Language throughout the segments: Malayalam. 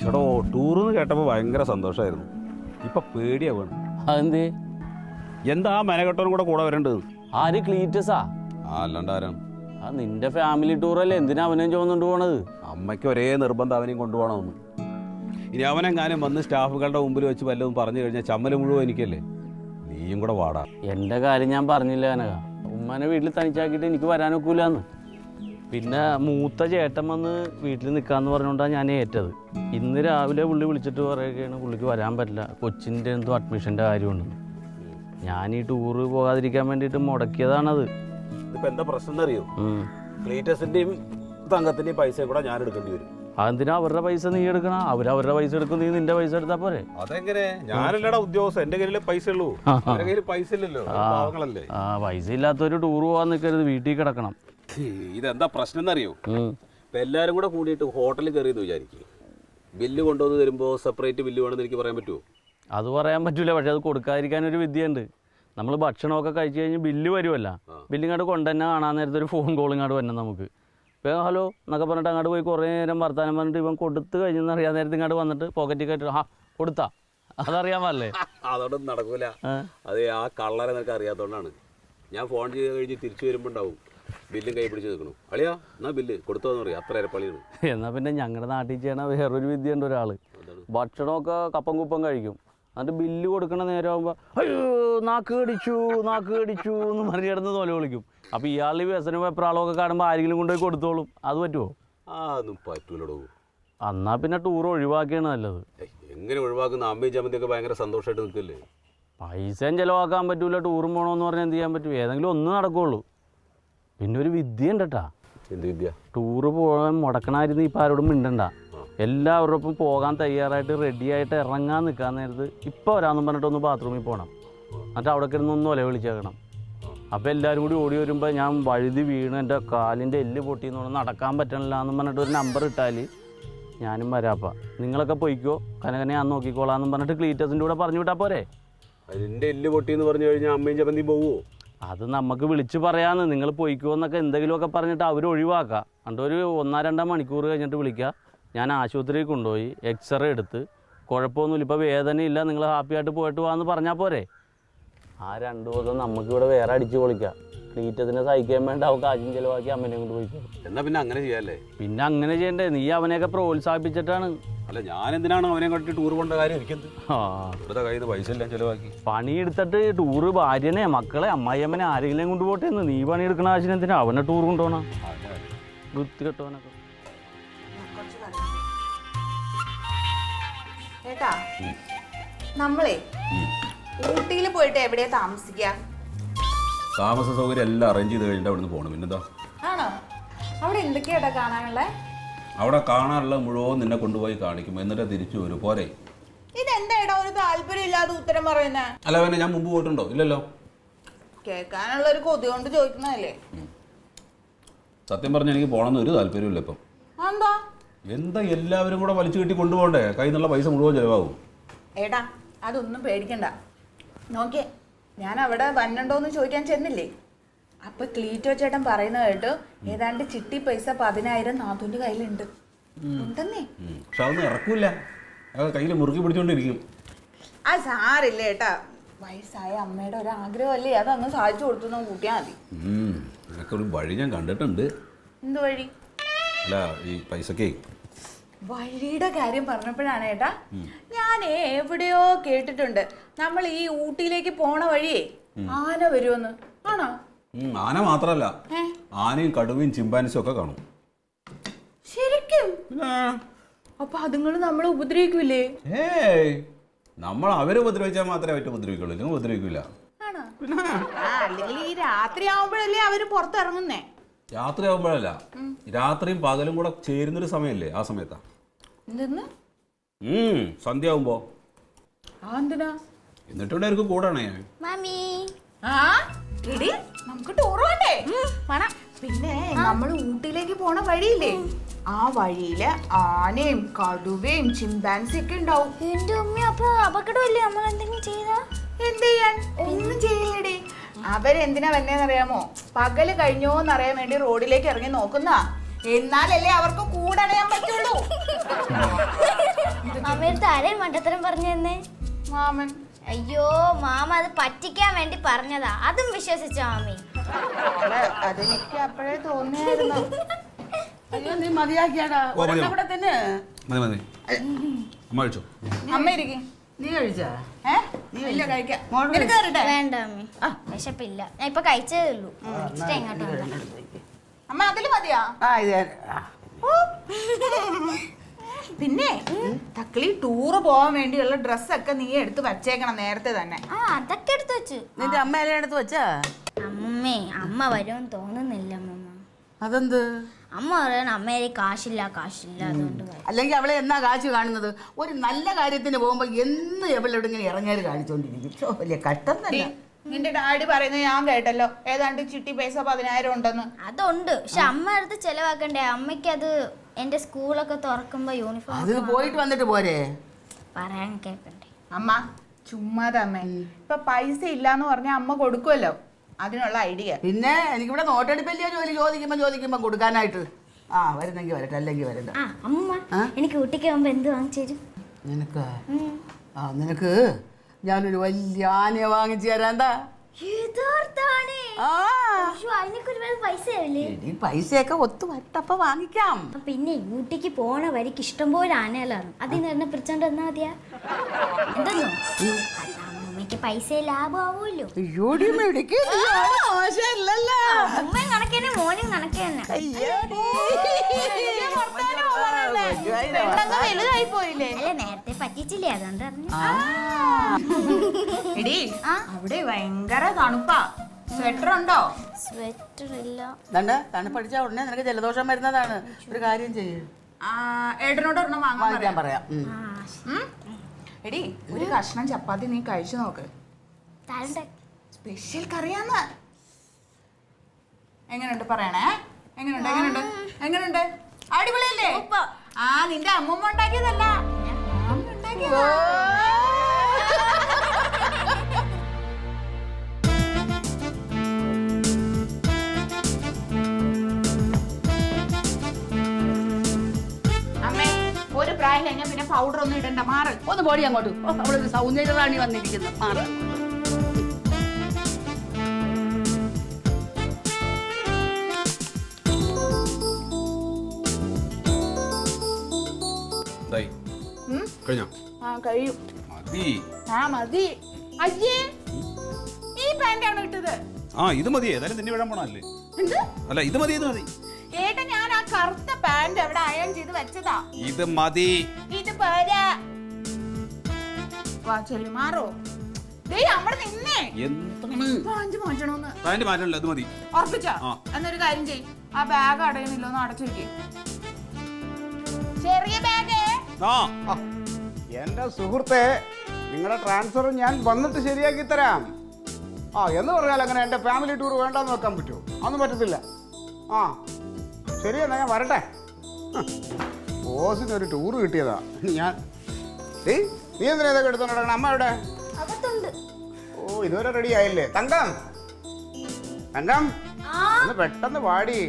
ചേട്ടോ ടൂറെന്ന് കേട്ടപ്പോൾ ഭയങ്കര സന്തോഷമായിരുന്നു. ഇപ്പൊ പേടിയാവാണ്. അതെന്തേ? എന്താ മെനക്കെട്ടവനും കൂടെ വരേണ്ടത്? ആര്? ക്ലീറ്റസാ? അല്ലാണ്ട് ആരാണ്? ആ നിന്റെ ഫാമിലി ടൂറല്ലേ, എന്തിനാ അവനെയും ചോദിച്ചുകൊണ്ട് പോണത്? അമ്മയ്ക്ക് ഒരേ നിർബന്ധം അവനെയും കൊണ്ടുപോകണമെന്ന്. ഇനി അവനെങ്ങാനും വന്ന് സ്റ്റാഫുകളുടെ മുമ്പിൽ വെച്ച് വല്ലതും പറഞ്ഞു കഴിഞ്ഞാൽ ചമ്മല് മുഴുവൻ എനിക്കല്ലേ. നീയും കൂടെ വാടാ. എൻ്റെ കാര്യം ഞാൻ പറഞ്ഞില്ല കനക. ഉമ്മാനെ വീട്ടിൽ തനിച്ചാക്കിയിട്ട് എനിക്ക് വരാനൊക്കൂലെന്ന്. പിന്നെ മൂത്ത ചേട്ടൻ വന്ന് വീട്ടിൽ നിൽക്കാമെന്ന് പറഞ്ഞുകൊണ്ടാണ് ഞാൻ ഏറ്റത്. ഇന്ന് രാവിലെ പുള്ളി വിളിച്ചിട്ട് പറയുകയാണ് പുള്ളിക്ക് വരാൻ പറ്റില്ല, കൊച്ചിൻ്റെ എന്തോ അഡ്മിഷൻ്റെ കാര്യമുണ്ടെന്ന്. ഞാൻ ഈ ടൂറ് പോകാതിരിക്കാൻ വേണ്ടിയിട്ട് മുടക്കിയതാണത്. ഇപ്പം എന്താ പ്രശ്നം എന്നറിയോ? ക്ലീറ്റസിൻ്റെയും തങ്കത്തിൻ്റെയും പൈസ കൂടെ ഞാൻ എടുക്കേണ്ടി വരും. അതെന്തിനാ അവരുടെ പൈസ നീ എടുക്കണം? അവരവരുടെ പൈസ എടുക്കും, നീ നിന്റെ പൈസ എടുത്താൽ പോരെ? അതെങ്ങനെ? ഞാനല്ലടാ ഉദ്യോഗസ്ഥൻ, എൻ്റെ കയ്യിൽ പൈസ ഉള്ളൂ. എൻ്റെ കയ്യിൽ പൈസ ഇല്ലല്ലോ, പാവങ്ങളല്ലേ. പൈസ ഇല്ലാത്തൊരു ടൂർ പോകാൻ നിൽക്കരുത്, വീട്ടിൽ കിടക്കണം. ഇതെന്താ പ്രശ്നം എന്നറിയോ? ഇപ്പം എല്ലാവരും കൂടെ കൂടിയിട്ട് ഹോട്ടലിൽ കയറിയെന്ന് വിചാരിക്കും. ബില്ല് കൊണ്ടുവന്ന് തരുമ്പോൾ സെപ്പറേറ്റ് ബില്ല് വേണമെന്ന് എനിക്ക് പറയാൻ പറ്റുമോ? അത് പറയാൻ പറ്റൂല. പക്ഷെ അത് കൊടുക്കാതിരിക്കാനൊരു വിദ്യയുണ്ട്. നമ്മൾ ഭക്ഷണമൊക്കെ കഴിച്ചു കഴിഞ്ഞ് ബില്ല് വരുമല്ല, ബില്ലിങ്ങോട്ട് കൊണ്ടുതന്നെ കാണാൻ നേരത്തെ ഒരു ഫോൺ കോൾ ഇങ്ങോട്ട് വരണം നമുക്ക്. ഇപ്പോൾ ഹലോ എന്നൊക്കെ പറഞ്ഞിട്ട് അങ്ങോട്ട് പോയി കുറേ നേരം വർത്താനം പറഞ്ഞിട്ട് ഇവൻ കൊടുത്ത് കഴിഞ്ഞെന്ന് അറിയാൻ നേരത്തെ ഇങ്ങോട്ട് വന്നിട്ട് പോക്കറ്റിൽ കയറ്റി കൊടുത്താ അതറിയാൻ പാടില്ലേ? അതോടൊന്നും നടക്കൂല. അത് ആ കള്ളരെ നിനക്ക് അറിയാത്തതുകൊണ്ടാണ്. ഞാൻ ഫോൺ ചെയ്ത് കഴിഞ്ഞ് തിരിച്ചു വരുമ്പോൾ ഉണ്ടാവും ബില്ലും കൈ പിടിച്ച് നിൽക്കണം. അളിയാ എന്നാ ബില്ല് കൊടുത്തോന്ന് പറയാം, അത്ര ഇരപ്പളിയാണ്. എന്നാൽ പിന്നെ ഞങ്ങളുടെ നാട്ടിൽ ചെയ്യണ വേറൊരു വിദ്യയുണ്ട്. ഒരാൾ ഭക്ഷണമൊക്കെ കപ്പം കുപ്പം കഴിക്കും, എന്നിട്ട് ബില്ല് കൊടുക്കണ നേരമാകുമ്പോൾ അയ്യോ നാക്ക് കടിച്ചു എന്ന് പറഞ്ഞ് കിടന്ന് തോല വിളിക്കും. അപ്പോൾ ഇയാളുടെ വ്യസനം വെപ്രാളമൊക്കെ കാണുമ്പോൾ ആരെങ്കിലും കൊണ്ടുപോയി കൊടുത്തോളും. അത് പറ്റുമോ? അതൊന്നും പറ്റൂലടോ. എന്നാൽ പിന്നെ ടൂർ ഒഴിവാക്കിയാണ് നല്ലത്. എങ്ങനെ ഒഴിവാക്കുന്ന? അമ്മയും ചമ്മന്തിയൊക്കെ ഭയങ്കര സന്തോഷമായിട്ട് നിൽക്കല്ലേ. പൈസയും ചിലവാക്കാൻ പറ്റൂല, ടൂറും പോകണമെന്ന് പറഞ്ഞാൽ എന്ത് ചെയ്യാൻ പറ്റും? ഏതെങ്കിലും ഒന്ന് നടക്കുള്ളൂ. പിന്നെ ഒരു വിദ്യ ഉണ്ട് കേട്ടാ. എന്ത് വിദ്യ? ടൂറ് പോകാൻ മുടക്കണമായിരുന്നു ഇപ്പം ആരോടും മിണ്ടണ്ട. എല്ലാവരോടൊപ്പം പോകാൻ തയ്യാറായിട്ട് റെഡിയായിട്ട് ഇറങ്ങാൻ നിൽക്കാൻ നേരത്ത് ഇപ്പോൾ വരാമെന്ന് പറഞ്ഞിട്ട് ഒന്ന് ബാത്റൂമിൽ പോകണം, എന്നിട്ട് അവിടെ കിടന്നൊന്ന് ഒല വിളിച്ചേക്കണം. അപ്പോൾ എല്ലാവരും കൂടി ഓടി വരുമ്പോൾ ഞാൻ വഴുതി വീണ് എൻ്റെ കാലിൻ്റെ എല്ല് പൊട്ടിയെന്ന് പറഞ്ഞാൽ നടക്കാൻ പറ്റണില്ല എന്ന് പറഞ്ഞിട്ട് ഒരു നമ്പർ ഇട്ടാൽ ഞാനും വരാപ്പാ, നിങ്ങളൊക്കെ പോയിക്കോ, കനകനെ ഞാൻ നോക്കിക്കോളാന്ന് പറഞ്ഞിട്ട് ക്ലീറ്റസിൻ്റെ കൂടെ പറഞ്ഞു വിട്ടാൽ പോരെ? അതിൻ്റെ എല്ല് പൊട്ടിയെന്ന് പറഞ്ഞു കഴിഞ്ഞാൽ അമ്മയും ചമ്മന്തി പോവുമോ? അത് നമുക്ക് വിളിച്ച് പറയാമെന്ന്. നിങ്ങൾ പോയിക്കോ എന്നൊക്കെ എന്തെങ്കിലുമൊക്കെ പറഞ്ഞിട്ട് അവർ ഒഴിവാക്കാം. എന്നിട്ട് ഒരു 1-2 മണിക്കൂർ കഴിഞ്ഞിട്ട് വിളിക്കുക. ഞാൻ ആശുപത്രിയിൽ കൊണ്ടുപോയി എക്സ്റേ എടുത്ത് കുഴപ്പമൊന്നുമില്ല, ഇപ്പോൾ വേദനയില്ല, നിങ്ങൾ ഹാപ്പി ആയിട്ട് പോയിട്ട് പോകാമെന്ന് പറഞ്ഞാൽ പോരെ? ആ 2 ദിവസം നമുക്കിവിടെ വേറെ അടിച്ച് പൊളിക്കാം. ക്ലീറ്റസിനെ സഹിക്കാൻ വേണ്ട അവൾക്ക് കാശും ചിലവാക്കി അമ്മനെ കൊണ്ട് പോയിക്കോ. എന്നാൽ പിന്നെ അങ്ങനെ ചെയ്യാല്ലേ? പിന്നെ അങ്ങനെ ചെയ്യണ്ടേ? നീ അവനെയൊക്കെ പ്രോത്സാഹിപ്പിച്ചിട്ടാണ്. അല്ല, ഞാൻ എന്തിനാണ് അവനെ കണ്ടിട്ട് ടൂർ പോകേണ്ട കാര്യം? എനിക്കെന്ത് ഇവിടുത്തെ കയ്യിൽ നിന്ന് പൈസ എല്ലാം ചിലവാക്കി പണിയെടുത്തിട്ട് ടൂറ് ഭാര്യനെ മക്കളെ അമ്മായിയമ്മനെ ആരെങ്കിലും കൊണ്ടുപോട്ടെ എന്ന്. നീ പണിയെടുക്കണ ആവശ്യം എന്തിനാ അവനെ ടൂർ കൊണ്ടുപോകണം? വൃത്തി കെട്ടവനൊക്കെ. ഏട്ടാ, നമ്മളെ ഊട്ടിയിൽ പോയിട്ട് എവിടെയാ താമസിക്കുക? താമസ സൗകര്യം എല്ലാം അറേഞ്ച് ചെയ്ത് കഴിഞ്ഞിട്ട് അവിടെ നിന്ന് പോകണം. പിന്നെന്താ? ആണോ? അവിടെ എന്തൊക്കെയാ കാണാനുള്ളത്? അവിടെ കാണാനുള്ള മുഴുവൻ നിന്നെ കൊണ്ടുപോയി കാണിക്കും, എന്നിട്ട് തിരിച്ചു വരും. പോരെ? ഇതെന്താ ഒരു താല്പര്യം ഇല്ലാതെ ഉത്തരം പറയുന്നേ? അല്ല, പിന്നെ ഞാൻ മുമ്പ് പോയിട്ടുണ്ടോ? ഇല്ലല്ലോ. കേൾക്കാനുള്ള ഒരു കൊതി കൊണ്ട് ചോദിക്കുന്നതല്ലേ. സത്യം പറഞ്ഞാൽ എനിക്ക് പോകണമെന്ന് ഒരു താല്പര്യമില്ല ഇപ്പം. എന്താ എല്ലാവരും കൂടെ വലിച്ചു കെട്ടി കൊണ്ടുപോകണ്ടേ? കയ്യിൽ നിന്നുള്ള പൈസ മുഴുവൻ ചിലവാകും. ഏട്ടാ, അതൊന്നും പേടിക്കണ്ട. നോക്കിയേ, ഞാൻ അവിടെ വന്നുണ്ടോന്ന് ചോദിക്കാൻ ചെന്നില്ലേ, അപ്പൊ ക്ലീറ്റോ ചേട്ടൻ പറയുന്നത് കേട്ട് ഏതാണ്ട് ചിട്ടി പൈസ 10,000 നാത്തൂന്റെ കയ്യിലുണ്ട് ഉണ്ടെന്നേ. പക്ഷെ അതൊന്നും ഇറക്കൂല, കയ്യിൽ മുറുക്കി പിടിച്ചോണ്ടിരിക്കും. ആ സാറില്ലേ ഏട്ടാ, വയസ്സായ അമ്മയുടെ ഒരു ആഗ്രഹമല്ലേ, അതങ്ങ് സാധിച്ചു കൊടുത്തു കൂട്ടിയാ മതി. നിനക്ക് ഒരു വഴി ഞാൻ കണ്ടിട്ടുണ്ട്. എന്ത് വഴി? അല്ല, ഈ പൈസക്കേ വഴിയുടെ കാര്യം പറഞ്ഞപ്പോഴാണ് ഏട്ടാ, ഞാൻ എവിടെയോ കേട്ടിട്ടുണ്ട് നമ്മൾ ഈ ഊട്ടിയിലേക്ക് പോണ വഴിയേ ആന വരുമെന്ന്. ആണോ? ആന മാത്രല്ല, ആനയും കടുവയും ചിമ്പാൻസും ഒക്കെ കാണും. ശരിക്കും? അപ്പൊ അതുങ്ങൾ നമ്മളെ ഉപദ്രവിക്കൂലേ? നമ്മൾ അവരെ ഉപദ്രവിച്ചാൽ മാത്രമേ അവറ്റ് ഉപദ്രവിക്കുള്ളൂ, ഇല്ലെങ്കിൽ ഉപദ്രവിക്കില്ല. ആണോ? അല്ലെങ്കിൽ ഈ രാത്രി ആവുമ്പോഴല്ലേ അവര് പുറത്തിറങ്ങുന്നേ? രാത്രി ആവുമ്പോഴല്ല, രാത്രിയും പകലും കൂടെ ചേരുന്നൊരു സമയല്ലേ, ആ സമയത്താ. എന്തെന്ന്? സന്ധ്യ ആവുമ്പോ. എന്നിട്ടുണ്ടായിരിക്കും കൂടാണേ. നമുക്ക് ടൂർ വേണ്ടേ? പിന്നെ നമ്മൾ ഊട്ടിയിലേക്ക് പോണ വഴിയില്ലേ, ആ വഴിയില് ആനയും കടുവയും ചിമ്പാൻസി ഒക്കെ ഉണ്ടാവും. എന്റെ ഉമ്മ, അപ്പൊ അപകടമല്ലേ? നമ്മൾ എന്തെങ്കിലും ചെയ്താ? എന്ത് ചെയ്യാൻ? ഒന്നും ചെയ്യില്ലടേ. അവരെന്തിനാ വന്നേന്നറിയാമോ? പകല് കഴിഞ്ഞോന്ന് അറിയാൻ വേണ്ടി റോഡിലേക്ക് ഇറങ്ങി നോക്കുന്ന. എന്നാലല്ലേ അവർക്ക് കൂടണയാൻ പറ്റുള്ളൂ. അമ്മയടുത്ത് ആരെയും മണ്ടത്തരം പറഞ്ഞു തന്നെ? മാമൻ. അയ്യോ മാമ അത് പറ്റിക്കാൻ വേണ്ടി പറഞ്ഞതാ, അതും വിശ്വസിച്ചോ മാമി? അതെനിക്ക് അപ്പോഴേ തോന്നിയായിരുന്നു. അയ്യോ നീ മതിയാക്കിയാടാ. ഇവിടെ തന്നെ അമ്മ ഇരിക്കും. നീ കഴിച്ചാ? ഇല്ല, കഴിക്കാം. വേണ്ട അമ്മി, വിശപ്പില്ല. ഞാൻ ഇപ്പൊ കഴിച്ചതേ ഉള്ളൂ. ഇഷ്ടം എങ്ങോട്ട് വന്നതാ. അമ്മ അതില് മതിയാ? പിന്നെ തക്കളി ടൂറ് പോവാൻ വേണ്ടിയുള്ള ഡ്രസ്സൊക്കെ നീ എടുത്ത് വച്ചേക്കണം നേരത്തെ തന്നെ. ആ അതൊക്കെ എടുത്ത് വെച്ചു. നിന്റെ അമ്മ എല്ലാം എടുത്ത് വെച്ചാ? അമ്മേ അമ്മ വരുമെന്ന് തോന്നുന്നില്ല അമ്മ. അതെന്ത്? അമ്മ പറയണ അമ്മേരെ കാശില്ല അതുകൊണ്ട് അല്ലെങ്കിൽ അവളെ എന്നാ കാശ് കാണുന്നത്? ഒരു നല്ല കാര്യത്തിന് പോകുമ്പോ എന്ന് എവിടെ ഇങ്ങനെ ഇറങ്ങാറ് കാണിച്ചോണ്ടിരിക്കും. വലിയ കഷ്ടം തന്നെ. നിന്റെ ഡാഡി പറയുന്നത് ഞാൻ കേട്ടല്ലോ, ഏതാണ്ട് ചിട്ടി പൈസ 10,000 ഉണ്ടെന്ന്. അതുണ്ട്, പക്ഷെ അമ്മ അടുത്ത് ചെലവാക്കണ്ടേ? അമ്മയ്ക്ക് അത് എന്റെ സ്കൂളൊക്കെ തുറക്കുമ്പോ യൂണിഫോം അത് പോയിട്ട് വന്നിട്ട് പോരെ? പറയാൻ കേക്കണ്ടേ? അമ്മ ചുമ്മാതെ അമ്മ, ഇപ്പൊ പൈസ ഇല്ലാന്ന് പറഞ്ഞാൽ അമ്മ കൊടുക്കുമല്ലോ, അതിനുള്ള ഐഡിയ. പിന്നെ എനിക്കിവിടെ നോട്ടെടുപ്പല്ലേ ജോലി ചോദിക്കുമ്പോ കൊടുക്കാനായിട്ട്. ആ വരുന്നെങ്കിൽ വരട്ടെ, അല്ലെങ്കിൽ വരണ്ട. ആ അമ്മ എനിക്ക് ഊട്ടിക്ക് പോകുമ്പോ എന്ത് വാങ്ങിച്ചു തരും? നിനക്ക് ഞാനൊരു വലിയ ആനയെ വാങ്ങിച്ചു തരാന്താ. പൈസയൊക്കെ ഒത്തു വരട്ടപ്പ വാങ്ങിക്കാം. പിന്നെ ഊട്ടിക്ക് പോണ വരിക്ക് ഇഷ്ടംപോലെ ആനകളാണ്, അതിൽ നിന്ന് പിടിച്ചോണ്ട് വന്നാ മതിയാ. എന്തെന്നോ അമ്മയ്ക്ക് പൈസ ലാഭമാവൂല്ലോ. ഉമ്മയും കണക്കേനെ മോനും കണക്കേന്നെ. വലുതായി പോയില്ലേ? അല്ല നേരത്തെ പറ്റിച്ചില്ലേ, അതുകൊണ്ട് എടി അവിടെ ഭയങ്കര തണുപ്പാ. സ്വെറ്റർ ഉണ്ടോ? സ്വെറ്റർ ഇല്ല. തണുപ്പടിച്ചാ ഉടനെ നിനക്ക് ജലദോഷം വരുന്നതാണ്. ഒരു കാര്യം ചെയ്യും, ഏട്ടനോട് ഒരെണ്ണം വാങ്ങിക്കാൻ പറയാം. എടി ഒരു കഷ്ണം ചപ്പാത്തി നീ കഴിച്ചു നോക്ക്. സ്പെഷ്യൽ കറിയാന്ന്. എങ്ങനെയുണ്ട് പറയണേ? എങ്ങനെയുണ്ട്? അടിപൊളിയല്ലേ? ആ നിന്റെ അമ്മൂമ്മ ഉണ്ടാക്കിയതല്ല, അമ്മേ ഒരു പ്രായം കഴിഞ്ഞാൽ പിന്നെ പൗഡർ ഒന്നും ഇടണ്ട, മാറ്. ഒന്ന് പോടി അങ്ങോട്ട്. അവളൊരു സൗന്ദര്യറാണി വന്നിരിക്കുന്നു. മാറ്. കഴിയും. മതി. അയ്യേ ഈ പാന്റാണ് ഇട്ടത്. ഇത് മതി. ഏതായാലും തന്നെ വിടാൻ പോണല്ലേ? അല്ല ഇത് മതി. ഏട്ടാ ഞാൻ ആ കറുത്ത പാന്റ് അവിടെ അയൺ ചെയ്ത് വെച്ചതാ. ഇത് മതി. ഇത് പോരാ. വാ ചെല്ലു, മാറോ. അവിടെ നിന്നേ പാന്റ് മാറ്റണോന്ന്. പാന്റ് മാറ്റണല്ലോ, അത് മതി. ഉറപ്പിച്ചാ? എന്നൊരു കാര്യം ചെയ്യ്, ആ ബാഗ് അടയുന്നില്ലോന്ന് അടച്ചു വെക്കേ. ചെറിയ ബാഗ്. എന്റെ സുഹൃത്തെ, നിങ്ങളുടെ ട്രാൻസ്ഫർ ഞാൻ വന്നിട്ട് ശരിയാക്കി തരാം. എന്ന് പറഞ്ഞാൽ അങ്ങനെ എൻ്റെ ഫാമിലി ടൂർ വേണ്ടെന്ന് വെക്കാൻ പറ്റുമോ? അതൊന്നും പറ്റത്തില്ല. ശരി, എന്നാ ഞാൻ വരട്ടെ. ബോസിനൊരു ടൂർ കിട്ടിയതാ. നീ എന്തിനാ ഇതൊക്കെ എടുത്തോണ്ടിടണം? അമ്മ എവിടെ? ഇതുവരെ റെഡി ആയില്ലേ? തങ്കം ഒന്ന് പെട്ടെന്ന് പാടി.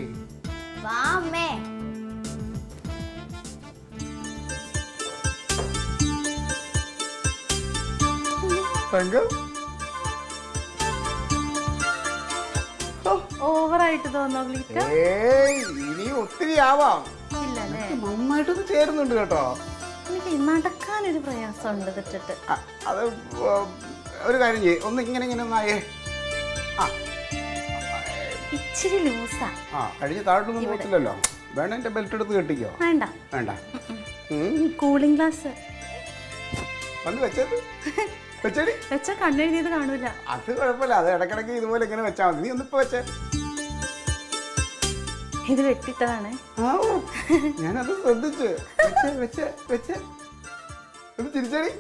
തങ്കം ഓവറായിട്ട് തോന്നുന്നു. ഇനി ഒത്തിരി ആവാം. നന്നായിട്ടൊന്ന് ചേരുന്നുണ്ട് കേട്ടോ. എനിക്ക് നടക്കാനൊരു പ്രയാസമുണ്ട് തെറ്റിട്ട്. അത് ഒരു കാര്യം ചെയ്യ്, ഒന്ന് ഇങ്ങനെ ഒന്നായേ. ഇച്ചിരി ലൂസാ. കഴിഞ്ഞ താഴോട്ടൊന്നും പോത്തില്ലല്ലോ. വേണ എന്റെ ബെൽറ്റ് എടുത്ത് കെട്ടിക്കോ. വേണ്ട. കൂളിംഗ് ഗ്ലാസ് വന്ന് വെച്ചത് വെച്ചാ കണ്ണെഴുതിയത് കാണൂല. അത് കുഴപ്പമില്ല, അത് ഇടക്കിടക്ക് ഇതുപോലെ ഇങ്ങനെ വെച്ചാൽ മതി. നീ ഒന്നിപ്പോ വെച്ചേ. ഇത് വെട്ടിട്ടതാണ്. ഞാനത് ശ്രദ്ധിച്ചു. വെച്ചേ ഒന്ന് ചിരിച്ചടി.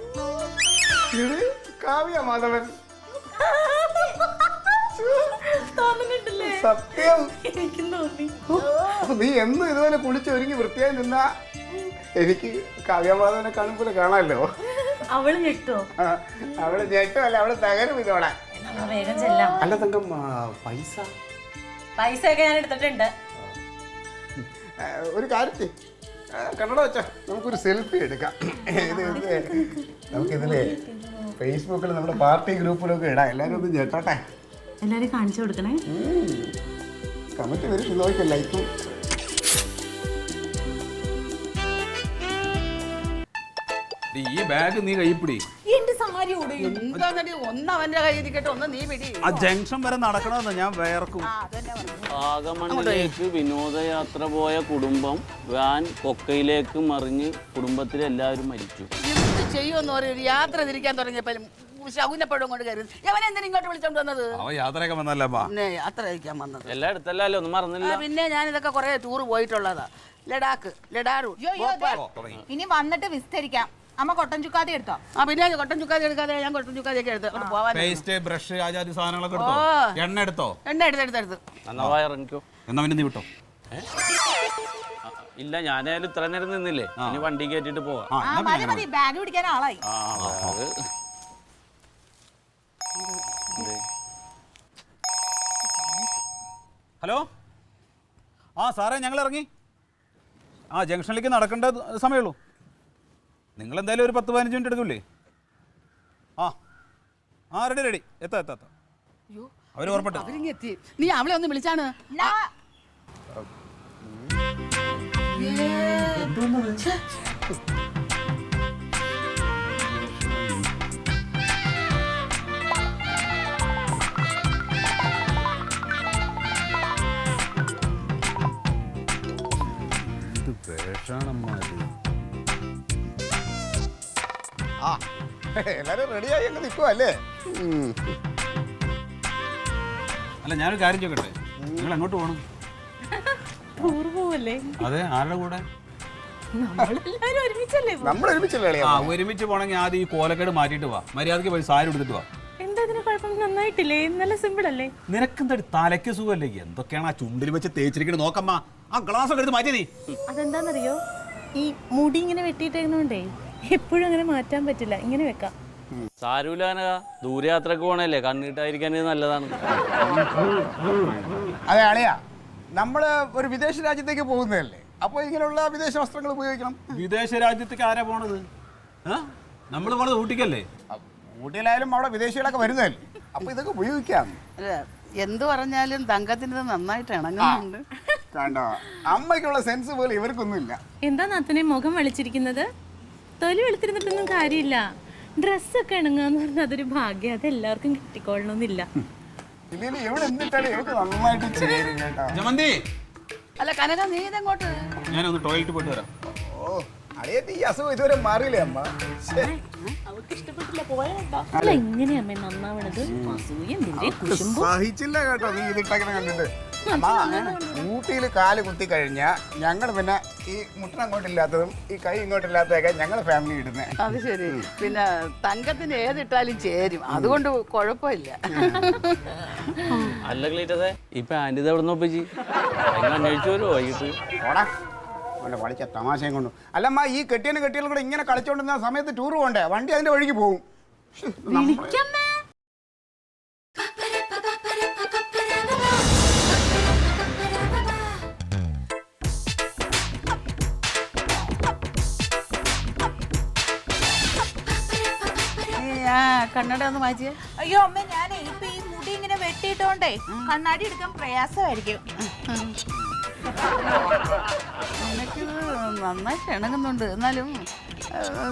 കാവ്യ മാധവൻ. സത്യം. നീ എന്നും ഇതുപോലെ കുളിച്ച് ഒരുങ്ങി വൃത്തിയായി നിന്നാ എനിക്ക് കാവ്യമാധവനെ കാണുമ്പോൾ കാണാമല്ലോ. അവള് ഞെട്ടോ? അവള് ഞെട്ടുമല്ല, അവള് തകരും ഇതോടെ. വേഗം ചെല്ലാം. അല്ല തങ്കം, പൈസ പൈസയൊക്കെ ഞാൻ എടുത്തിട്ടുണ്ട്. ഒരു കാര്യത്തിൽ കണ്ണട വെച്ചാ നമുക്കൊരു സെൽഫി എടുക്കാം. നമുക്കിതില് ഫേസ്ബുക്കിൽ നമ്മുടെ പാർട്ടി ഗ്രൂപ്പിലൊക്കെ ഇടാം. എല്ലാവരും ഒന്ന് ചേട്ടാട്ടെ, എല്ലാരും കാണിച്ചു കൊടുക്കണേ. കമന്റ് വരും, നോക്കിയ ലൈക്കും. ഈ ബാഗ് നീ കൈപ്പിടി. എന്റെ സാരി ഓടി. എന്താന്നടി ഒന്ന് അവന്റെ കയ്യിൽ ഇരിക്കട്ടെ, ഒന്ന് നീ പിടി. ആ ജംഗ്ഷൻ വരെ നടക്കണമെന്ന് ഞാൻ വേർക്കും. വാഗമണിലേക്ക് വിനോദയാത്ര പോയ കുടുംബം വാൻ കൊക്കയിലേക്ക് മറിഞ്ഞ് കുടുംബത്തിലെ എല്ലാവരും മരിച്ചു. എന്ത് ചെയ്യുമെന്ന് പറയും, ഒരു യാത്ര തിരിക്കാൻ തുടങ്ങിയപ്പോഴും ശകുനപ്പഴം കൊണ്ട് കയറി. അവൻ എന്തിനാ ഇങ്ങോട്ട് വിളിച്ചോണ്ട് വന്നത്? അവ യാത്രയൊക്കെ വന്നല്ലേ പിന്നെ യാത്ര കഴിക്കാൻ വന്നത്. എല്ലാം എടുത്തല്ലോ, ഒന്നും മറന്നില്ല. പിന്നെ ഞാൻ ഇതൊക്കെ കുറെ ടൂർ പോയിട്ടുള്ളതാ. ലഡാക്ക്, ലഡാറു, ഭോപ്പാൽ. ഇനി വന്നിട്ട് വിസ്തരിക്കാം. അമ്മ കൊട്ടൻ ചുക്കാതെ എടുത്തോ? ആ പിന്നെ കൊട്ടൻ ചുക്കാതെ എടുക്കാതെ ഞാൻ കൊട്ടൻ ചുക്കാതെയൊക്കെ എടുത്ത് അവിടെ പോവാൻ. പേസ്റ്റ്, ബ്രഷ്, ആചാര്യ സാധനങ്ങളൊക്കെ എടുത്തോ? എണ്ണ എടുത്തോ? എണ്ണ എടുത്തെടുത്തെടുത്ത്. എന്നാ ഇറങ്ങിക്കോ. എന്നാ പിന്നെ നീ വിട്ടോ. ഇല്ല, ഞാനായാലും ഇത്ര നേരം നിന്നില്ലേ, ഇനി വണ്ടി കയറ്റിട്ട് പോവാം. മതി മതി, ബാഗ് പിടിക്കാൻ ആളായി. ഹലോ, ആ സാറേ, ഞങ്ങൾ ഇറങ്ങി. ആ ജംഗ്ഷനിലേക്ക് നടക്കേണ്ട സമയമുള്ളൂ. നിങ്ങൾ എന്തായാലും ഒരു 10-15 മിനിറ്റ് എടുക്കില്ലേ? ആ റെഡി റെഡി, എത്താം എത്താം എത്താം. അവർ ഉറപ്പെട്ടു. അവരിങ്ങ് എത്തി. നീ അവളെ ഒന്ന് വിളിച്ചാണ്. ആ എല്ലാരും റെഡിയായി അങ്ങ് നിൽക്കുവല്ലേ? അല്ല, ഞാനൊരു കാര്യം ചോദിക്കട്ടെ, നിങ്ങൾ എങ്ങോട്ട് പോകണം? ടൂർ പോവല്ലേ? അതെ, ആരുടെ കൂടെ? നമ്മളെല്ലാരും ഒരുമിച്ചല്ലേ? നമ്മൾ ഒരുമിച്ചല്ലേ? ആ, ഒരുമിച്ച് പോണെങ്കിൽ ആദ്യം ഈ കോലക്കേട് മാറ്റിയിട്ട് വാ. മര്യാദയ്ക്ക് പോയി സാരി എടുത്തിട്ട് വാ. എന്താ ഇതിന് കുഴപ്പം? നന്നായിട്ടില്ലേ? നല്ല സിമ്പിൾ അല്ലേ? നിനക്കെന്താ തലയ്ക്ക് സുഖമല്ലേ? എന്തൊക്കെയാണ് ആ ചുണ്ടിൽ വെച്ച് തേച്ചിരിക്കുന്നത് നോക്കമ്മ. ആ ഗ്ലാസ് ഒക്കെ എടുത്ത് മാറ്റി നീ. അതെന്താന്നറിയോ, ഈ മുടി ഇങ്ങനെ വെട്ടിയിട്ടേക്കുന്നോണ്ടേ എപ്പോഴും അങ്ങനെ മാറ്റാൻ പറ്റില്ല. ഇങ്ങനെ വെക്കാം. സാരൂലാന, ദൂരയാത്രക്ക് പോണല്ലേ, കണ്ണിട്ടായിരിക്കാൻ ഇത് നല്ലതാണ്. അതെ അളിയാ, നമ്മള് ഒരു വിദേശ രാജ്യത്തേക്ക് പോകുന്നതല്ലേ, അപ്പൊ ഇങ്ങനെയുള്ള വിദേശ വസ്ത്രങ്ങൾ ഉപയോഗിക്കണം. വിദേശ രാജ്യത്തേക്ക് ആരാ പോണത്? നമ്മൾ പോണത് ഊട്ടിക്കല്ലേ? ഊട്ടിയിലായാലും അവിടെ വിദേശികളൊക്കെ വരുന്നതല്ലേ, അപ്പൊ ഇതൊക്കെ ഉപയോഗിക്കാം. അല്ല, എന്ത് പറഞ്ഞാലും തങ്കത്തിന് ഇത് നന്നായിട്ട് ഇണങ്ങുന്നുണ്ട്. കണ്ടോ, അമ്മയ്ക്കുള്ള സെൻസ് പോലെ ഇവർക്കൊന്നുമില്ല. എന്താ നാത്തനെ മുഖം വലിച്ചിരിക്കുന്നത്? തൊലി വെളുത്തിരുന്നിട്ടൊന്നും കാര്യമില്ല. ഡ്രസ്സൊക്കെ ഇണങ്ങാന്ന് പറഞ്ഞാൽ അതൊരു ഭാഗ്യം. അത് എല്ലാവർക്കും കിട്ടിക്കൊള്ളണമെന്നില്ല. ഇല്ലെങ്കിൽ എവിടെ എന്തിട്ടാലും ഇവർക്ക് നന്നായിട്ട് ചേരും കേട്ടോ. ജമന്തി, അല്ല കനക, നീ ഇതെങ്ങോട്ട്? ഞാനൊന്ന് ടോയ്ലറ്റ് പോയിട്ട് വരാം. ഓ അളിയത്ത് ഈ അസുഖം ഇതുവരെ മാറിയില്ലേ അമ്മ? അല്ല, എങ്ങനെയാ അമ്മ നന്നാവണത്? അസൂയം, കുശുമ്പോ. സഹിച്ചില്ല കേട്ടോ നീ ഇതിട്ടങ്ങനെ കണ്ടിട്ട്. അമ്മ, ഊട്ടിയിൽ കാല് കുത്തി കഴിഞ്ഞാൽ ഞങ്ങൾ പിന്നെ ഈ മുട്ടൻ അങ്ങോട്ടില്ലാത്തതും ഈ കൈ ഇങ്ങോട്ടില്ലാത്തതൊക്കെ ഞങ്ങൾ ഫാമിലി ഇടുന്നേ. അത് ശരി. പിന്നെ തങ്കത്തിന് ഏതിട്ടാലും ചേരും, അതുകൊണ്ട് കുഴപ്പമില്ല. അല്ല ക്ലീറ്റസേ, ഈ പാൻറ് ഇത് എവിടെ നിന്ന് ഒപ്പിച്ച് അന്വേഷിച്ചു വരുമോ വൈകിട്ട്? ഓടാ അവൻ്റെ പഠിച്ച തമാശയും കൊണ്ടു. അല്ലമ്മ, ഈ കെട്ടികളും കൂടെ ഇങ്ങനെ കളിച്ചോണ്ടിരുന്ന സമയത്ത് ടൂർ പോകണ്ടേ? വണ്ടി അതിൻ്റെ വഴിക്ക് പോകും. കണ്ണട ഒന്ന് മാറ്റിയേ. അയ്യോ അമ്മ, ഞാൻ ഇപ്പൊ ഈ മുടി ഇങ്ങനെ വെട്ടിയിട്ടോണ്ടേ കണ്ണാടി എടുക്കാൻ പ്രയാസമായിരിക്കും. നിനക്കിത് നന്നായിട്ട് ഇണങ്ങുന്നുണ്ട്. എന്നാലും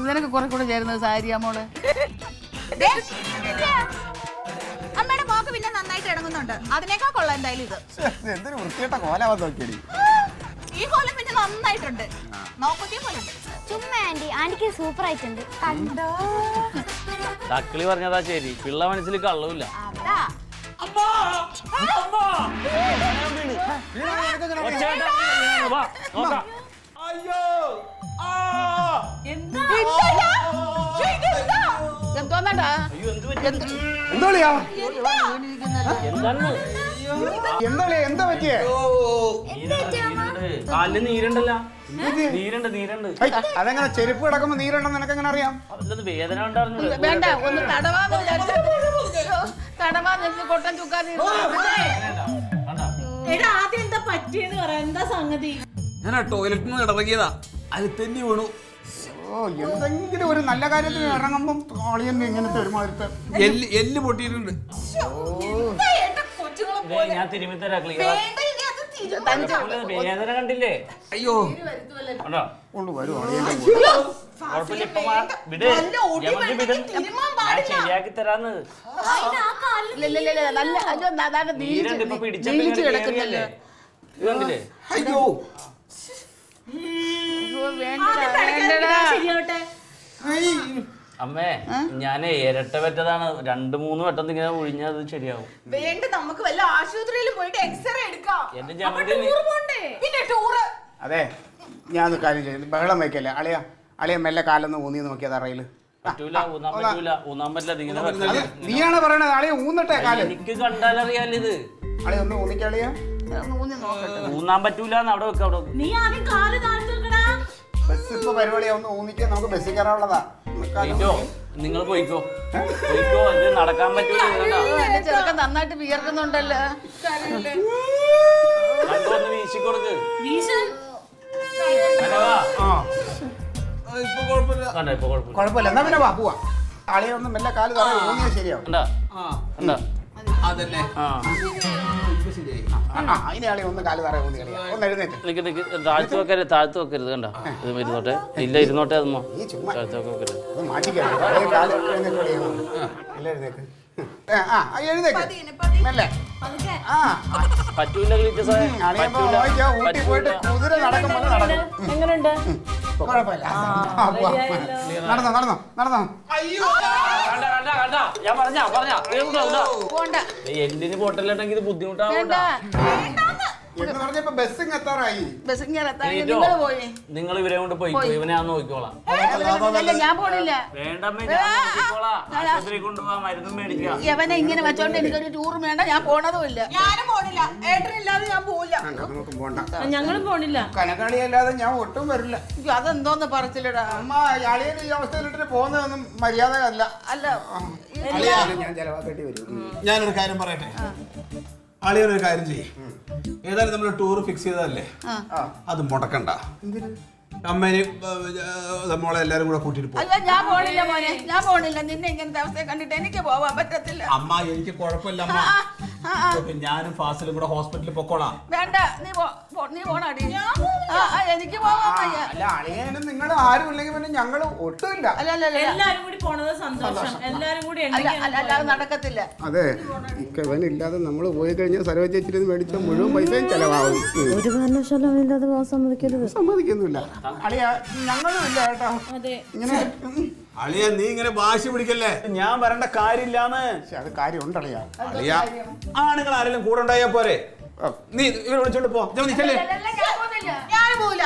നിനക്ക് കുറെ കൂടെ ചേരുന്നത് സാരിയാ മോളെ. അമ്മയുടെ മോക്ക് പിന്നെ നന്നായിട്ട് ഇണങ്ങുന്നുണ്ട്. അതിനേക്കാൾ കൊള്ളാം എന്തായാലും ഇത്. എന്തൊരു വൃത്തിയേട്ട കോലാവാൻ നോക്കിയടി. ഈ കോലം പിന്നെ നന്നായിട്ടുണ്ട്. നോക്കുത്തിയ പോലെ ചുമ്മാ ആന്റി, ആന്റിക്ക് സൂപ്പർ ആയിട്ടുണ്ട്. കണ്ടോ? തക്കിളി പറഞ്ഞതാ ശരി, പിള്ള മനസ്സിൽ കള്ളൂല്ല. അതാ എന്തോന്നാടാ? എന്തോളിയാ എന്താ പറ്റിയേ? കാലിന് നീരുണ്ടല്ലോ. നീരുണ്ട്. അതെങ്ങനെ ചെരുപ്പ് കിടക്കുമ്പോ നീരുണ്ടെന്ന് നിനക്ക് എങ്ങനെ അറിയാം? അതിലത് വേദന ഉണ്ടായിരുന്നു. വേണ്ട, ഒന്ന് തടവാന്ന് വിചാരിച്ചു. അടവാ നിർത്തി കൊട്ടൻ ചുക്കാതി എടാ ആദ്യം എന്താ പറ്റിയെന്ന് പറ, എന്താ സംഗതി? ഞാൻ ആ ടോയ്ലറ്റിൽ നിന്ന് ഇടറങ്ങിയതാ, അത് തെന്നി വീണു. ഓ എന്തെങ്കിലും ഒരു നല്ല കാര്യത്തിന് ഇറങ്ങുമ്പം അളിയൻ ഇങ്ങനത്തെ ഒരുമാതിരത്തെ എല്ല് പൊട്ടിയിട്ടുണ്ട്. ഞാൻ തിരുമ്മി തരാം, വേദന കണ്ടില്ലേ? അയ്യോ കണ്ടോ? കൊണ്ടുവരും അളിയൻ്റെ കുഴപ്പമില്ല, ഇപ്പൊ വിട്, യമന് വിട്. ഞാൻ ശരിയാക്കി തരാന്ന്. നല്ല അയ്യോ അതാണ് നീരുണ്ട് ഇപ്പൊ പിടിച്ചിട്ട് നീലിച്ച് ഇങ്ങനെ കിടക്കുന്നല്ലേ. കേറിയല്ലേ? ഇത് കണ്ടില്ലേ? അയ്യോ ശരിയാവട്ടെ. അമ്മേ, ഞാനേ ഇരട്ട പറ്റതാണ്. 2-3 വട്ടം ഇങ്ങനെ ഒഴിഞ്ഞാൽ അത് ശരിയാവും. വേണ്ട, നമുക്ക് വല്ല ആശുപത്രിയിലും പോയിട്ട് എക്സ്റേ എടുക്കാം. എന്റെ ജമന്തി പിന്നെ ടൂറ്. അതെ, ഞാൻ കാര്യം ചെയ്യുന്നു, ബഹളം വയ്ക്കല്ലേ അളിയ മെല്ലെ കാലൊന്ന് ഊന്നി നോക്കിയത് അറയില്. പറ്റൂല, ഊന്നാൻ പറ്റൂല, ഊന്നാൻ പറ്റില്ല. ഇതിങ്ങനെ വെക്കണം. നീയാണ് പറയണത് അളിയ ഊന്നട്ടെ കാല്. എനിക്ക് കണ്ടാലറിയാലോ ഇത്. അളിയ ഒന്ന് ഊന്നിക്കളിയ. ഊന്നാൻ പറ്റൂല, അവിടെ വെക്ക, അവിടെ വെക്ക്. നീ ആദ്യം കാല് താഴ്ത്തി വെക്കടാ. ബസ് ഇപ്പൊ പരിപാടിയാ, ഒന്ന് ഊന്നിക്കാൻ നമുക്ക് ബസ്സിൽ കയറാനുള്ളതാ. പോയിക്കോ, നിങ്ങൾ പോയിക്കോ, പോയിക്കോ. ഇത് നടക്കാൻ പറ്റൂല. ഇത് കണ്ടോ? എന്റെ ചെറുക്കൻ നന്നായിട്ട് വിയർക്കുന്നുണ്ടല്ലോ. കണ്ടൊന്ന് വീശിക്കൊടുക്ക്. വീശ്. അലവാ. ഇപ്പൊ കുഴപ്പമില്ല. കണ്ടോ, ഇപ്പൊ കുഴപ്പമില്ല. കുഴപ്പമില്ല, എന്നാ പിന്നെ വാ പോവാ. അളിയ ഒന്ന് മെല്ലെ കാല് തറ ഊന്നിയാൽ ശരിയാവും. കണ്ടാ? കണ്ടാ? അതന്നെ. ആ. അതിനെ അളിയ ഒന്ന് കാല് തറ ഊന്നി കളിയാ. ഒന്ന് എഴുന്നേറ്റ്. നിക്ക് താഴ്ത്തു വെക്കരുത്, കണ്ട. ഇത് ഇരുന്നോട്ടെ. ഇല്ല, ഇരുന്നോട്ടെ. അതൊന്നോ നീ ചുമ്മാ താഴ്ത്തു വെക്കരുത്. അത് മാറ്റിക്കണം. അളിയ കാല് എഴുന്നേറ്റ് കളിയാ. എല്ലാം എഴുന്നേക്ക്. എഴുന്നേക്ക് മെല്ലെ. ആ പറ്റൂല ക്ലീറ്റസ്, അളിയപ്പോ നോക്കിയാ ഊട്ടി പോയിട്ട് കുതിര നടക്കുമ്പോൾ നടക്കും. എങ്ങനെയുണ്ട്? കുഴപ്പമില്ല. നടന്നോ. കണ്ട. ഞാൻ പറഞ്ഞ എന്തിന് പോട്ടല്ലുണ്ടെങ്കിൽ ഇത് ബുദ്ധിമുട്ടാവണ്ട. എന്ന് പറഞ്ഞപ്പോ ബസ്സിങ് എത്താറായി. നിങ്ങൾ പോയി. നിങ്ങൾ ഇവരെ കൊണ്ട് പോയിക്കോ, ഇവനെ ഞാൻ നോക്കിക്കോളാം. ഞാൻ പോണില്ല. വേണ്ടമ്മേ, ഞാൻ നോക്കിക്കോളാം. ആശുപത്രി കൊണ്ടുപോകാൻ മരുന്നും മേടിക്കാം. യവനെ ഇങ്ങനെ വെച്ചോണ്ട് എനിക്കൊരു ടൂറും വേണ്ട, ഞാൻ പോണതും ഇല്ല. ഞാനും പോണില്ല, ഏട്ടനില്ലാതെ ഞാൻ പോവില്ല. നമുക്ക് പോണ്ട. ഞങ്ങളും പോണില്ല. കനകാളിയല്ലാതെ ഞാൻ ഒട്ടും വരില്ല. അയ്യോ, അതെന്തോന്ന് പറച്ചില്ലടാ. അമ്മ അളിയൻ ഈ അവസ്ഥയിലിട്ട് പോകുന്നതൊന്നും മര്യാദയല്ല. അല്ല ഞാൻ ചെലവാക്കേണ്ടി വരും. ഞാനൊരു കാര്യം പറയട്ടെ. അളിയൊരു കാര്യം ചെയ്യേ, ഏതായാലും നമ്മൾ ടൂർ ഫിക്സ് ചെയ്തതല്ലേ, അത് മുടക്കണ്ട. അമ്മേനെയും നമ്മളെ എല്ലാരും കൂടെ കൂട്ടിട്ട് പോകും. അല്ല, ഞാൻ പോണില്ല മോനെ, ഞാൻ പോണില്ല. നിന്നെ ഇങ്ങനത്തെ അവസ്ഥയെ കണ്ടിട്ട് എനിക്ക് പോവാൻ പറ്റത്തില്ല. അമ്മ എനിക്ക് കുഴപ്പമില്ല അമ്മ. ഞാനും ഫാസിലും കൂടെ ഹോസ്പിറ്റലിൽ പൊക്കോളാം. വേണ്ട, നീ പോണാടി. എനിക്ക് പോവാൻ വയ്യ. അല്ല അളിയനും നിങ്ങൾ ആരും ഇല്ലെങ്കിൽ പിന്നെ ഞങ്ങള് ഒട്ടുമില്ല. അല്ല എല്ലാരും കൂടി പോണത് സന്തോഷം. എല്ലാരും കൂടി അല്ലാതെ നടക്കത്തില്ല. അതെ, ഇവനില്ലാതെ നമ്മൾ പോയി കഴിഞ്ഞാൽ സരവ ചേച്ചിട്ട് മേടിച്ച മുഴുവൻ പൈസയും ചെലവാകും. ഒരു കാരണവശാലും അവനില്ലാതെ പോകാൻ സമ്മതിക്കരുത്. സമ്മതിക്കുന്നില്ല അളിയ, ഞങ്ങളും ഇല്ല കേട്ടോ. അതെ, ഇങ്ങനെ അളിയ നീ ഇങ്ങനെ വാശി പിടിക്കല്ലേ, ഞാൻ വരേണ്ട കാര്യമില്ലാന്ന്. അത് കാര്യമുണ്ട് അളിയ. അളിയ ആണുങ്ങൾ ആരെങ്കിലും കൂടെ ഉണ്ടായാ പോരെ. നീ ഇവരെ വിളിച്ചോണ്ട് പോ. ഞാനും പോവില്ല.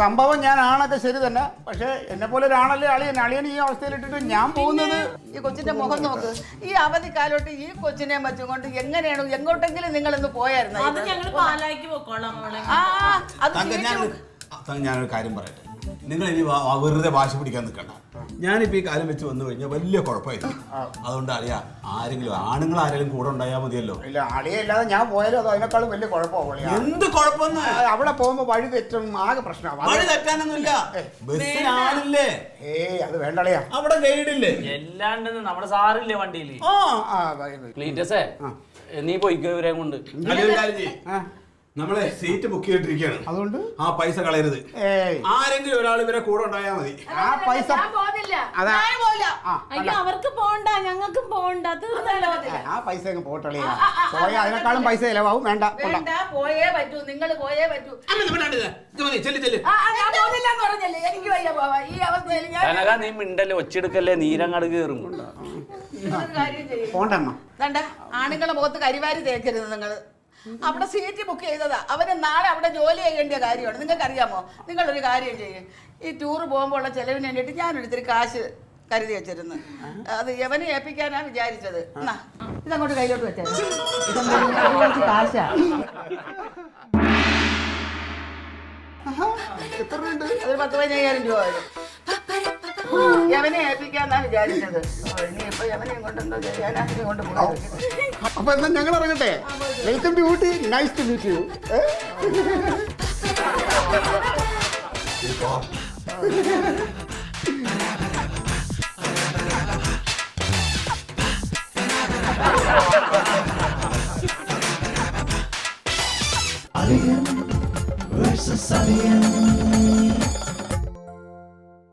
സംഭവം ഞാൻ ആണൊക്കെ ശരി തന്നെ, പക്ഷെ എന്നെ പോലെ ഒരാണല്ലേ അളിയൻ ഈ അവസ്ഥയിലിട്ടിട്ട് ഞാൻ പോകുന്നത്. ഈ കൊച്ചിന്റെ മുഖം നോക്ക്. ഈ അവധിക്കാലോട്ട് ഈ കൊച്ചിനെ വെച്ചുകൊണ്ട് എങ്ങനെയാണ് എങ്ങോട്ടെങ്കിലും നിങ്ങളിന്ന് പോയായിരുന്നു? അത് ഞങ്ങള് പാലായിക്ക് പോക്കോളാം മോളെ. ഞാനൊരു കാര്യം പറയട്ടെ, നിങ്ങൾ ഇനി വെറുതെ വാശി പിടിക്കാൻ നിൽക്കണ്ട. ഞാനിപ്പോ ഈ കാലം വെച്ച് വന്നു കഴിഞ്ഞാൽ വലിയ കുഴപ്പമായിരുന്നു. അതുകൊണ്ട് അറിയാം, ആണുങ്ങൾ ആരെങ്കിലും കൂടെ ഉണ്ടായാൽ മതിയല്ലോ. ഇല്ല അളിയ ഇല്ലാതെ ഞാൻ പോയാലും അത് അതിനേക്കാളും വലിയ കുഴപ്പമാണ്. എന്ത് കുഴപ്പമെന്ന്? അവിടെ പോകുമ്പോ വഴി തെറ്റും, ആകെ പ്രശ്നമാണ്. വഴി തെറ്റാനൊന്നുമില്ല, ബസ്സിനാളില്ലേ. അത് വേണ്ട അളിയ. അവിടെ ഗൈഡില്ലേ, എല്ലാണ്ട് നമ്മുടെ സാറില്ലേ വണ്ടിയില്. ക്ലീറ്റസേ, നീ പോയിക്കോ ഇവരെ കൊണ്ട്. നമ്മളെ സീറ്റ് ബുക്ക് ചെയ്തിട്ടിരിക്കുകയാണ്, അതുകൊണ്ട് ആ പൈസ കളയരുത്. ആരെങ്കിലും ഒരാൾ ഇവരെ കൂടെ ഉണ്ടായാൽ മതി. ആ പൈസ അതാ. അയ്യോ, അവർക്ക് പോണ്ട, ഞങ്ങൾക്കും പോണ്ട. തീർന്നല്ലോ. ആ പൈസ അങ്ങ് പോട്ടളിയ. പോയാൽ അതിനേക്കാളും പൈസ ചിലവാകും. വേണ്ട പോയേ പറ്റൂ, നിങ്ങൾ പോയേ പറ്റൂ. എനിക്ക് വയ്യ പോവാ ഈ അവസ്ഥയിൽ. കനക, നീ മിണ്ടല്ലേ, ഒച്ചെടുക്കല്ലേ, നീരങ്ങാട് കയറും. കാര്യം ചെയ്യും. പോണ്ടമ്മ. വേണ്ട, ആണുങ്ങളുടെ മുഖത്ത് കരിവാരി തേക്കരുത്. നിങ്ങൾ അവിടെ സീറ്റ് ബുക്ക് ചെയ്തതാ. അവന് നാളെ അവിടെ ജോലി ചെയ്യേണ്ട കാര്യമാണ്. നിങ്ങൾക്ക് അറിയാമോ? നിങ്ങളൊരു കാര്യം ചെയ്യും, ഈ ടൂറ് പോകുമ്പോൾ ഉള്ള ചെലവിന് വേണ്ടിയിട്ട് ഞാനൊരിത്തിരി കാശ് കരുതി വെച്ചിരുന്നു. അത് യവനെ ഏൽപ്പിക്കാനാണ് വിചാരിച്ചത്. എന്നാ ഇതങ്ങോട്ട് കയ്യിലോട്ട് വെച്ചത്. കാശാ. എത്ര രൂപ? അതൊരു 10-15,000 രൂപ വരും. യവനെ ഏൽപ്പിക്കാന്നാ വിചാരിച്ചത്. ഇനിയിപ്പോ യവനെ കൊണ്ടെന്തോ ചെയ്യാനാ കൊണ്ട് പോയത്. അപ്പൊ എന്നാ ഞങ്ങൾ ഇറങ്ങട്ടെ. Welcome to Ooty, nice to meet you. Alien versus Alien.